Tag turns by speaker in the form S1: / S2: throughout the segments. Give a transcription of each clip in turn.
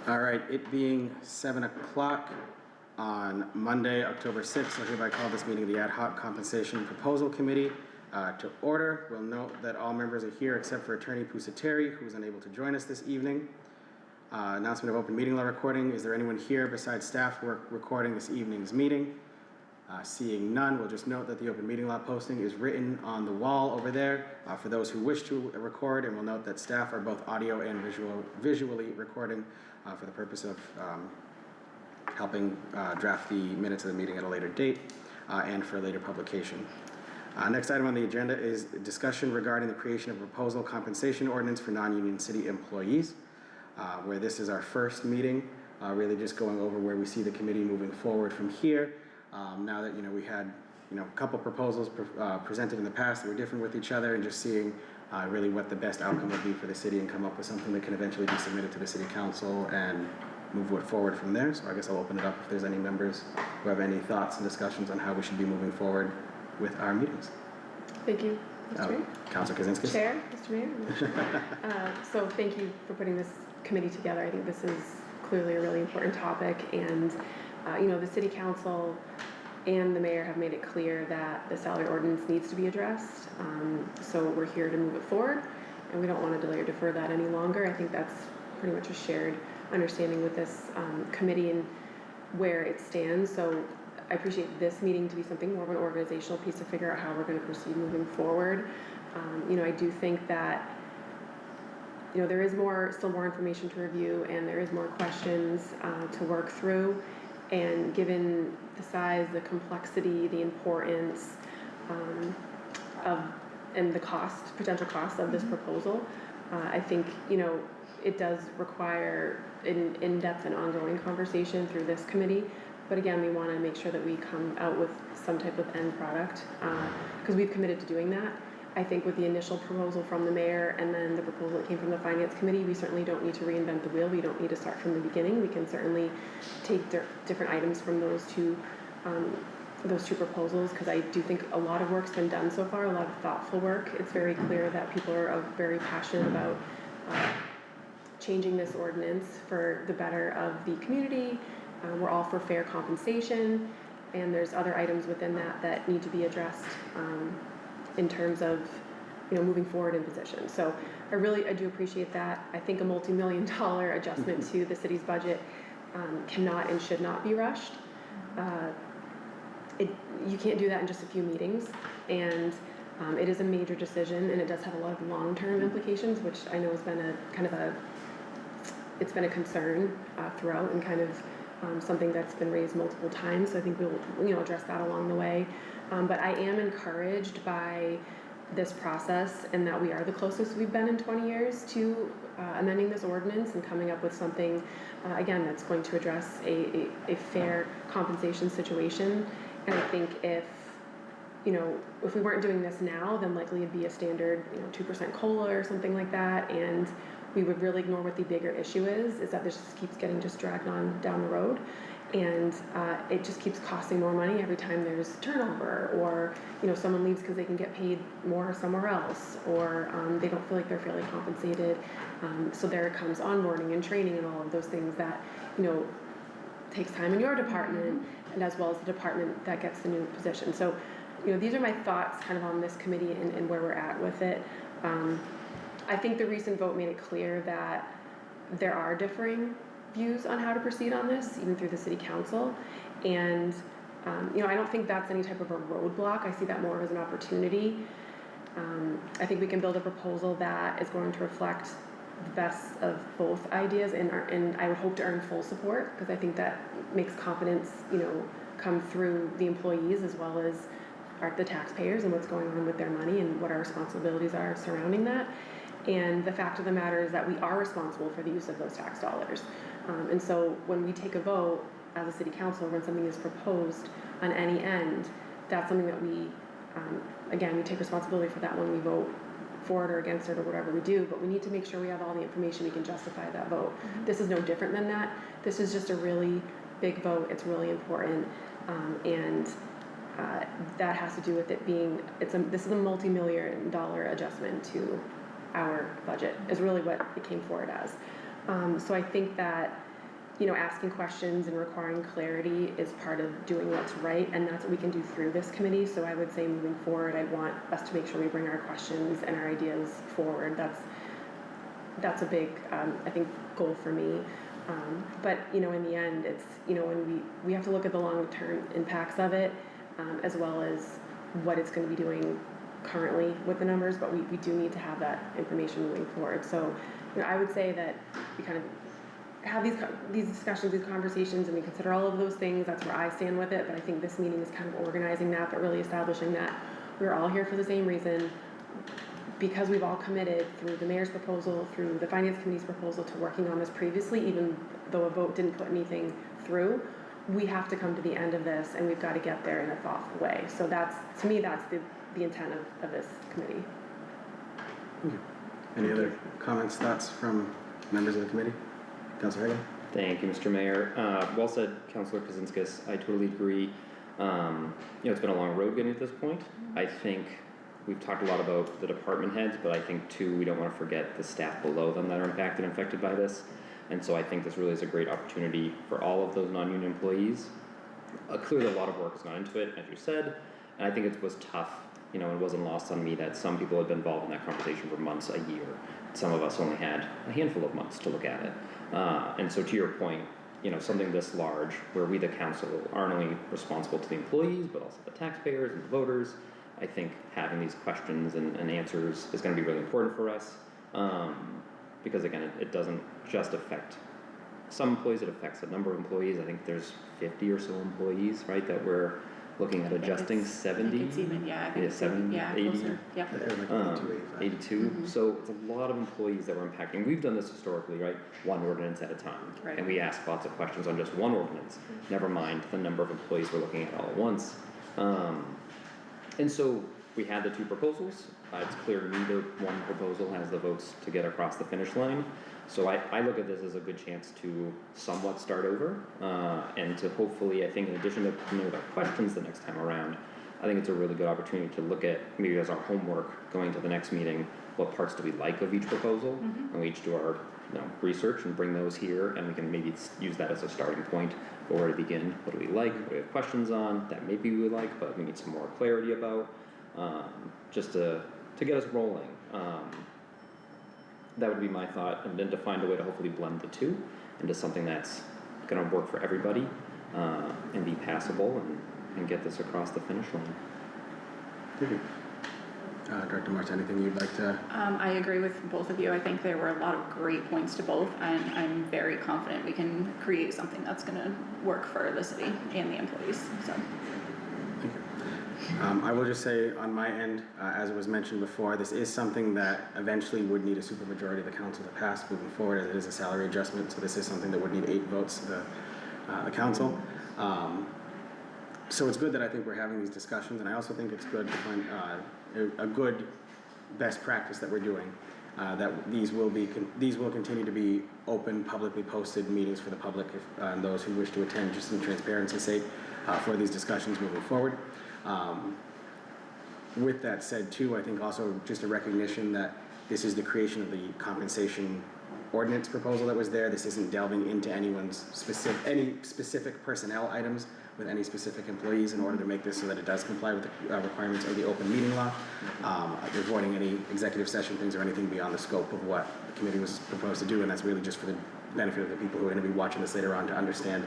S1: All right, it being 7 o'clock on Monday, October 6th, I hereby call this meeting of the Ad Hoc Compensation Proposal Committee to order. We'll note that all members are here except for Attorney Pusateri, who is unable to join us this evening. Announcement of open meeting law recording. Is there anyone here besides staff who are recording this evening's meeting? Seeing none, we'll just note that the open meeting law posting is written on the wall over there for those who wish to record, and we'll note that staff are both audio and visually recording for the purpose of helping draft the minutes of the meeting at a later date and for later publication. Next item on the agenda is discussion regarding the creation of a proposal compensation ordinance for non-union city employees, where this is our first meeting, really just going over where we see the committee moving forward from here. Now that we had a couple proposals presented in the past that were different with each other, and just seeing really what the best outcome would be for the city and come up with something that can eventually be submitted to the city council and move it forward from there. So I guess I'll open it up if there's any members who have any thoughts and discussions on how we should be moving forward with our meetings.
S2: Thank you, Mr. Mayor.
S1: Councilor Kaczynski.
S2: Chair, Mr. Mayor. So thank you for putting this committee together. I think this is clearly a really important topic, and the city council and the mayor have made it clear that the salary ordinance needs to be addressed. So we're here to move it forward, and we don't want to delay or defer that any longer. I think that's pretty much a shared understanding with this committee and where it stands. So I appreciate this meeting to be something more of an organizational piece to figure out how we're going to proceed moving forward. I do think that there is still more information to review, and there is more questions to work through. And given the size, the complexity, the importance and the potential cost of this proposal, I think it does require an in-depth and ongoing conversation through this committee. But again, we want to make sure that we come out with some type of end product because we've committed to doing that. I think with the initial proposal from the mayor and then the proposal that came from the finance committee, we certainly don't need to reinvent the wheel. We don't need to start from the beginning. We can certainly take different items from those two proposals, because I do think a lot of work's been done so far, a lot of thoughtful work. It's very clear that people are very passionate about changing this ordinance for the better of the community. We're all for fair compensation, and there's other items within that need to be addressed in terms of moving forward in positions. So I do appreciate that. I think a multi-million-dollar adjustment to the city's budget cannot and should not be rushed. You can't do that in just a few meetings, and it is a major decision, and it does have a lot of long-term implications, which I know has been it's been a concern throughout, and kind of something that's been raised multiple times. So I think we'll address that along the way. But I am encouraged by this process, and that we are the closest we've been in 20 years to amending this ordinance and coming up with something, again, that's going to address a fair compensation situation. And I think if we weren't doing this now, then likely it'd be a standard 2% COLA or something like that, and we would really ignore what the bigger issue is that this just keeps getting dragged on down the road. And it just keeps costing more money every time there's turnover, or someone leaves because they can get paid more somewhere else, or they don't feel like they're fairly compensated. So there comes onboarding and training and all of those things that takes time in your department, and as well as the department that gets the new position. So these are my thoughts kind of on this committee and where we're at with it. I think the recent vote made it clear that there are differing views on how to proceed on this, even through the city council. And, I don't think that's any type of a roadblock. I see that more as an opportunity. I think we can build a proposal that is going to reflect the best of both ideas, and I would hope to earn full support, because I think that makes confidence, come through the employees as well as the taxpayers and what's going on with their money and what our responsibilities are surrounding that. And the fact of the matter is that we are responsible for the use of those tax dollars. And so when we take a vote as a city council, when something is proposed on any end, that's something that we take responsibility for that when we vote for it or against it or whatever we do. But we need to make sure we have all the information we can justify that vote. This is no different than that. This is just a really big vote. It's really important. And that has to do with it being, this is a multi-million-dollar adjustment to our budget, is really what it came forward as. So I think that you know, asking questions and requiring clarity is part of doing what's right, and that's what we can do through this committee. So I would say moving forward, I'd want us to make sure we bring our questions and our ideas forward. That's a big, I think, goal for me. But, you know, in the end, it's, you know, when we have to look at the long-term impacts of it, as well as what it's going to be doing currently with the numbers, but we do need to have that information moving forward. So, you know, I would say that we kind of have these discussions, these conversations, and we consider all of those things. That's where I stand with it, but I think this meeting is kind of organizing that, but really establishing that we're all here for the same reason, because we've all committed through the mayor's proposal, through the finance committee's proposal, to working on this previously, even though a vote didn't put anything through. We have to come to the end of this, and we've got to get there in a thoughtful way. So that's, to me, that's the intent of this committee.
S1: Any other comments, thoughts from members of the committee? Councilor Hagan?
S3: Thank you, Mr. Mayor. Well said, Councilor Kazinskas. I totally agree. You know, it's been a long road getting to this point. I think we've talked a lot about the department heads, but I think too, we don't want to forget the staff below them that are impacted and affected by this. And so I think this really is a great opportunity for all of those non-union employees. Clearly a lot of work has gone into it, as you said, and I think it was tough. You know, it wasn't lost on me that some people had been involved in that conversation for months, a year. Some of us only had a handful of months to look at it. And so to your point, you know, something this large, where we, the council, aren't only responsible to the employees, but also the taxpayers and the voters, I think having these questions and answers is going to be really important for us. Because again, it doesn't just affect some employees, it affects a number of employees. I think there's 50 or so employees, right, that we're looking at adjusting. 70?
S4: I think it's even, yeah, I think
S3: Yeah, 70,
S4: yeah,
S3: 80?
S4: closer, yep.
S1: Like 82,
S3: 82.
S4: Mm-hmm.
S3: So it's a lot of employees that we're impacting. We've done this historically, right? One ordinance at a time.
S4: Right.
S3: And we ask lots of questions on just one ordinance, never mind the number of employees we're looking at all at once. And so we had the two proposals. It's clear neither one proposal has the votes to get across the finish line. So I look at this as a good chance to somewhat start over, and to hopefully, I think in addition to coming with our questions the next time around, I think it's a really good opportunity to look at, maybe as our homework going to the next meeting, what parts do we like of each proposal, and we each do our research and bring those here, and we can maybe use that as a starting point for where to begin. What do we like? What do we have questions on that maybe we like, but we need some more clarity about, just to get us rolling. That would be my thought, and then to find a way to hopefully blend the two into something that's going to work for everybody, and be passable, and get this across the finish line.
S1: Thank you. Director March, anything you'd like to?
S4: I agree with both of you. I think there were a lot of great points to both, and I'm very confident we can create something that's going to work for the city and the employees. So.
S1: Thank you. I will just say on my end, as it was mentioned before, this is something that eventually would need a supermajority of the council to pass moving forward, as it is a salary adjustment. So this is something that would need 8 votes of the council. So it's good that I think we're having these discussions, and I also think it's good to find a good best practice that we're doing. That these will continue to be open, publicly posted meetings for the public and those who wish to attend, just in transparency's sake, for these discussions moving forward. With that said too, I think also just a recognition that this is the creation of the compensation ordinance proposal that was there. This isn't delving into any specific personnel items with any specific employees in order to make this so that it does comply with the requirements of the open meeting law. Avoiding any executive session things or anything beyond the scope of what the committee was proposed to do, and that's really just for the benefit of the people who are going to be watching this later on to understand.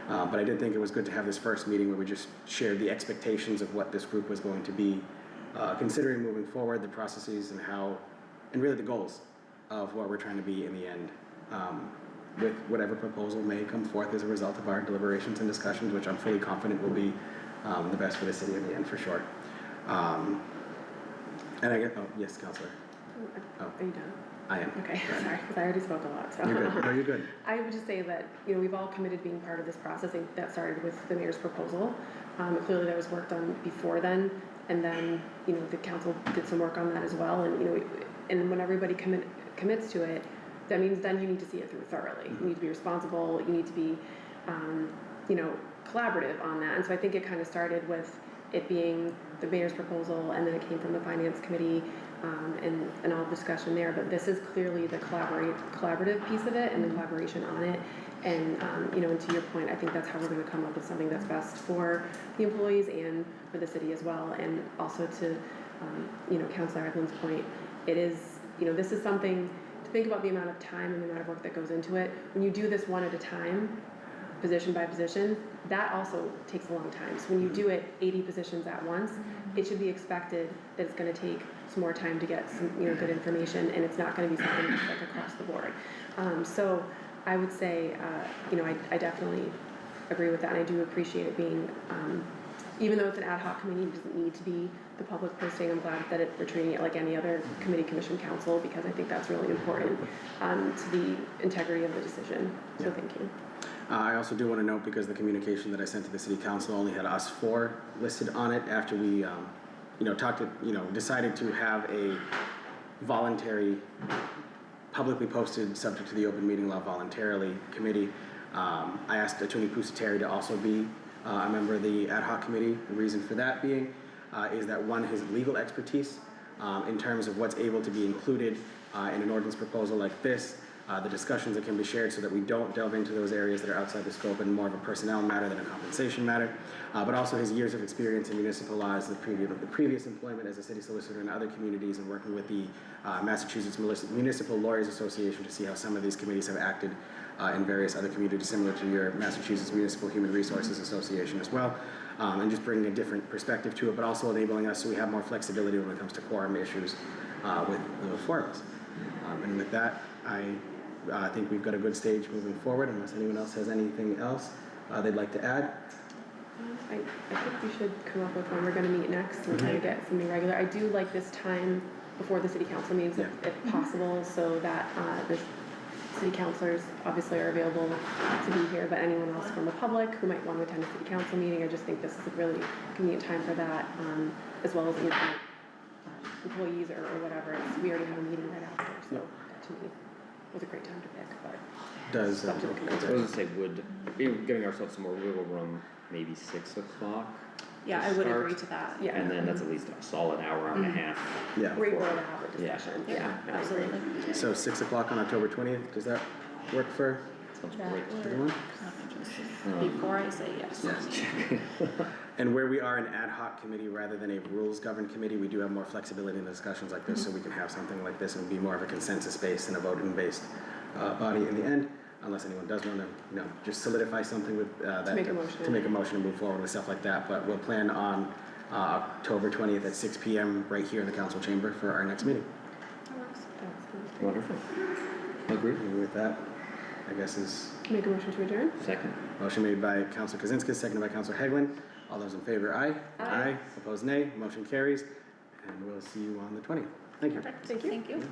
S1: But I did think it was good to have this first meeting where we just shared the expectations of what this group was going to be, considering moving forward, the processes and really the goals of what we're trying to be in the end, with whatever proposal may come forth as a result of our deliberations and discussions, which I'm fully confident will be the best for the city in the end, for sure. And I get, yes, Councilor.
S2: Are you done?
S1: I am.
S2: Okay, sorry, because I already spoke a lot, so.
S1: You're good. No, you're good.
S2: I would just say that, you know, we've all committed to being part of this process. I think that started with the mayor's proposal. Clearly that was worked on before then, and then, you know, the council did some work on that as well, and, you know, and when everybody commits to it, that means then you need to see it through thoroughly. You need to be responsible, you need to be, you know, collaborative on that. And so I think it kind of started with it being the mayor's proposal, and then it came from the finance committee, and all the discussion there, but this is clearly the collaborative piece of it and the collaboration on it. And, you know, and to your point, I think that's how we're gonna come up with something that's best for the employees and for the city as well. And also to, you know, Councilor Eklund's point, it is, you know, this is something to think about the amount of time and the amount of work that goes into it. When you do this one at a time, position by position, that also takes a long time. So when you do it 80 positions at once, it should be expected that it's gonna take some more time to get some, you know, good information, and it's not gonna be something that's like across the board. So I would say, you know, I definitely agree with that, and I do appreciate it being, even though it's an ad hoc committee, it doesn't need to be the public posting. I'm glad that we're treating it like any other committee, commission, council, because I think that's really important to the integrity of the decision. So thank you.
S1: I also do want to note, because the communication that I sent to the city council only had us 4 listed on it after we, you know, decided to have a voluntary, publicly posted, subject to the open meeting law voluntarily committee. I asked Attorney Pusateri to also be a member of the ad hoc committee. The reason for that being is that, one, his legal expertise in terms of what's able to be included in an ordinance proposal like this, the discussions that can be shared, so that we don't delve into those areas that are outside the scope and more of a personnel matter than a compensation matter, but also his years of experience in municipal laws, the previous employment as a city solicitor in other communities, and working with the Massachusetts Municipal Lawyers Association to see how some of these committees have acted in various other communities similar to your Massachusetts Municipal Human Resources Association as well, and just bringing a different perspective to it, but also enabling us so we have more flexibility when it comes to quorum issues with the 4 of us. And with that, I think we've got a good stage moving forward, unless anyone else has anything else they'd like to add.
S2: I think we should come up with when we're gonna meet next and try to get something regular. I do like this time before the city council meetings if possible, so that the city councilors obviously are available to be here, but anyone else from the public who might want to attend a city council meeting, I just think this is a really convenient time for that, as well as, you know, employees or whatever. We already have a meeting right after, so that to me was a great time to pick, but
S1: Does
S2: it's up to the
S3: I
S2: committee.
S3: was gonna say, giving ourselves some more wiggle room, maybe 6 o'clock?
S4: Yeah,
S3: to
S4: I would
S3: start,
S4: agree to that.
S2: Yeah.
S3: And then that's at least a solid hour and a half.
S1: yeah.
S2: We're able to have a discussion,
S4: Yeah,
S2: yeah, no, I agree.
S4: absolutely.
S1: So 6 o'clock on October 20th. Does that work for
S3: Sounds
S2: That
S3: great.
S2: works.
S1: everyone?
S4: Before I say yes.
S1: And where we are an ad hoc committee rather than a rules-governed committee, we do have more flexibility in discussions like this, so we can have something like this and be more of a consensus-based and a voting-based body in the end, unless anyone does want to, you know, just solidify something with that.
S2: make a motion.
S1: To make a motion and move forward with stuff like that. But we'll plan on October 20th at 6 p.m. right here in the council chamber for our next meeting.
S2: That sounds great.
S3: Wonderful. Agree.
S1: And with that, I guess is
S2: Make a motion to adjourn?
S3: Second.
S1: motion made by Councilor Kozinski, seconded by Councilor Heglin. All those in favor, aye.
S2: Aye.
S1: Opposed, nay. Motion carries. And we'll see you on the 20th. Thank you.
S4: Perfect.
S2: Thank you.
S4: Thank you.